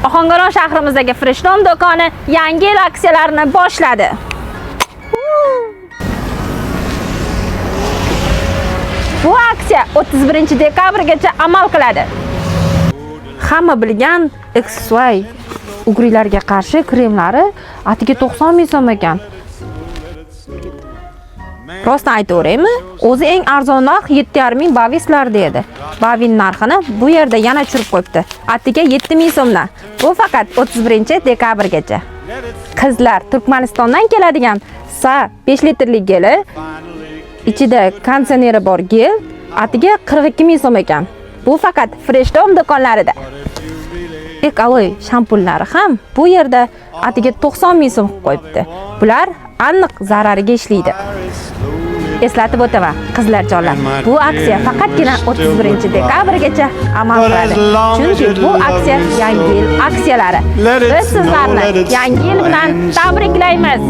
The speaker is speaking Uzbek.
Ohangaron shahrimizdagi Freshtom do'koni yangi yil aksiyalarini boshladi. Bu aksiya 31 dekabrgacha amal qiladi. Hamma bilgan XY ugrilarga qarshi kremlari atiga 90 ming so'm ekan. Rostdan aytaveraymi? O'zi eng arzonroq 7,5 ming bavislarda edi. Bavin narxini bu yerda yana tushirib qo'yibdi. Atiga 7 ming so'mdan. Bu faqat 31 dekabrgacha. Qizlar Turkmanistondan keladigan SA 5 litrli geli, ichida konditsioneri bor gel, atiga 42 ming so'm ekan. Bu faqat Freshtom do'konlarida. Ekoloy shampunlari ham bu yerda atiga 90 ming so'm qo'yibdi. Bular aniq zarariga ishlaydi. Eslatib o'taman, qizlarjonlar, bu aksiya faqatgina 31 dekabrgacha amal qiladi. Chunki bu aksiya yangi yil aksiyalari. Biz sizlarni yangi yil bilan tabriklaymiz.